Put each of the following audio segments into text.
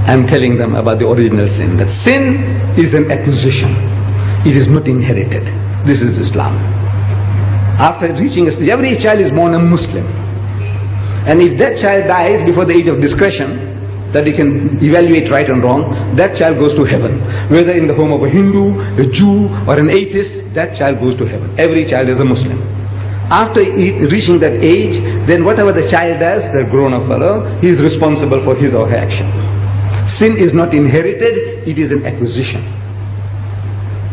I'm telling them about the original sin. That sin is an acquisition. It is not inherited. This is Islam. After reaching every child is born a Muslim. And if that child dies before the age of discretion, that he can evaluate right and wrong, that child goes to heaven. Whether in the home of a Hindu, a Jew, or an atheist, that child goes to heaven. Every child is a Muslim. After reaching that age, then whatever the child does, the grown-up fellow, he is responsible for his or her action. Sin is not inherited, it is an acquisition.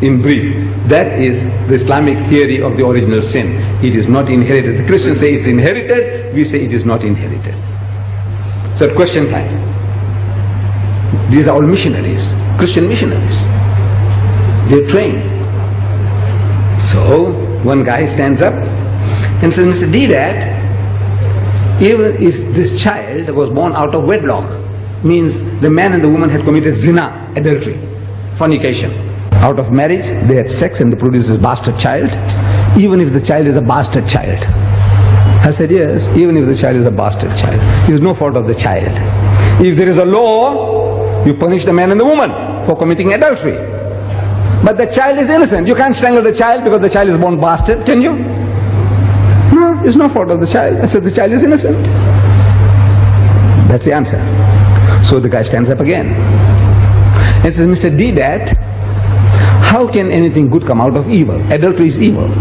In brief, that is the Islamic theory of the original sin. It is not inherited. The Christians say it's inherited, we say it is not inherited. So at question time, these are all missionaries, Christian missionaries. They're trained. So one guy stands up and says, Mr. Deedat, even if this child was born out of wedlock, means the man and the woman had committed zina, adultery, fornication. Out of marriage, they had sex and they produced this bastard child, even if the child is a bastard child. I said, yes, even if the child is a bastard child. It is no fault of the child. If there is a law, you punish the man and the woman for committing adultery. But the child is innocent. You can't strangle the child because the child is born bastard, can you? No, it's no fault of the child. I said, the child is innocent. That's the answer. So the guy stands up again and says, Mr. Deedat, how can anything good come out of evil? Adultery is evil.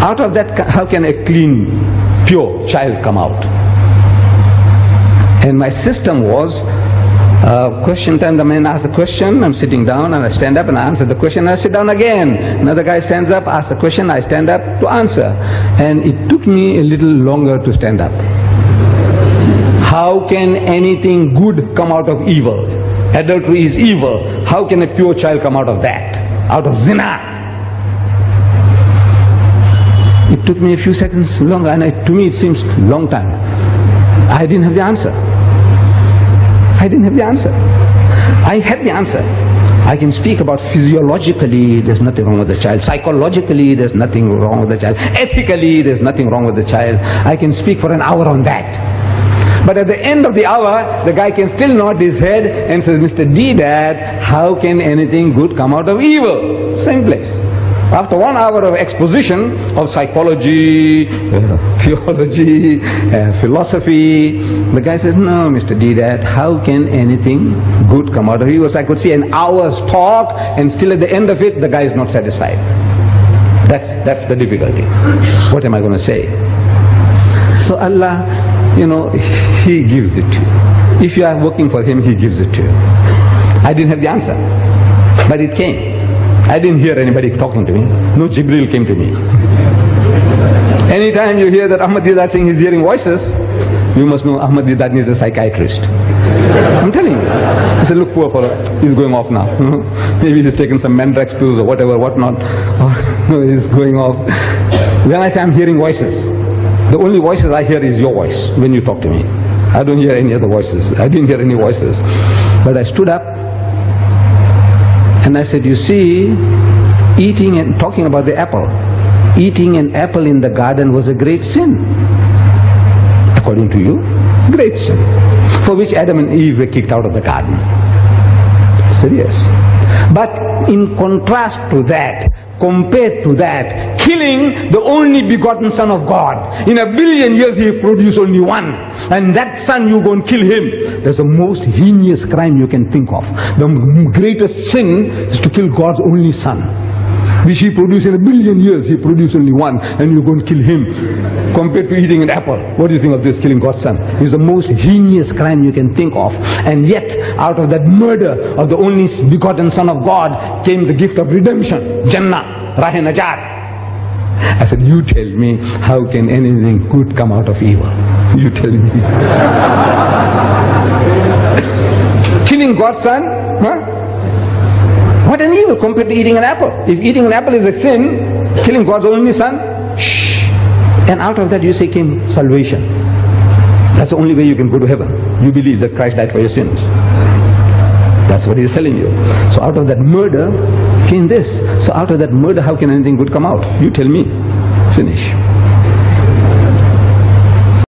Out of that, how can a clean, pure child come out? And my system was, question time, the man asks the question, I'm sitting down and I stand up and I answer the question and I sit down again. Another guy stands up, asks the question, I stand up to answer. And it took me a little longer to stand up. How can anything good come out of evil? Adultery is evil. How can a pure child come out of that? Out of zina? It took me a few seconds longer, and to me it seems a long time. I didn't have the answer. I didn't have the answer. I had the answer. I can speak about physiologically, there's nothing wrong with the child. Psychologically, there's nothing wrong with the child. Ethically, there's nothing wrong with the child. I can speak for an hour on that. But at the end of the hour, the guy can still nod his head and says, Mr. Deedat, how can anything good come out of evil? Same place. After 1 hour of exposition of psychology, theology, philosophy, the guy says, no, Mr. Deedat, how can anything good come out of evil? So I could see an hour's talk, and still at the end of it, the guy is not satisfied. That's the difficulty. What am I going to say? So Allah, He gives it to you. If you are working for Him, He gives it to you. I didn't have the answer, but it came. I didn't hear anybody talking to me. No Jibreel came to me. Anytime you hear that Ahmad Deedat saying he's hearing voices, you must know Ahmad Deedat needs a psychiatrist. I'm telling you. I said, look, poor fellow, he's going off now. Maybe he's taken some Mandrax pills or whatever, whatnot. Or he's going off. When I say I'm hearing voices, the only voices I hear is your voice when you talk to me. I don't hear any other voices. I didn't hear any voices. But I stood up and I said, you see, eating and talking about the apple, eating an apple in the garden was a great sin. According to you, great sin. For which Adam and Eve were kicked out of the garden. I said, yes. But in contrast to that, compared to that, killing the only begotten Son of God, in 1 billion years He produced only one, and that son you go and kill him, that's the most heinous crime you can think of. The greatest sin is to kill God's only Son, which He produced in 1 billion years. He produced only one, and you go and kill him. Compared to eating an apple, what do you think of this, killing God's Son? It's the most heinous crime you can think of. And yet, out of that murder of the only begotten Son of God came the gift of redemption, Jannah, Rahe Najat. I said, you tell me, how can anything good come out of evil? You tell me. Killing God's Son? Huh? What an evil compared to eating an apple. If eating an apple is a sin, killing God's only Son, shh. And out of that you say came salvation. That's the only way you can go to heaven. You believe that Christ died for your sins. That's what He's telling you. So out of that murder came this. So out of that murder, how can anything good come out? You tell me. Finish.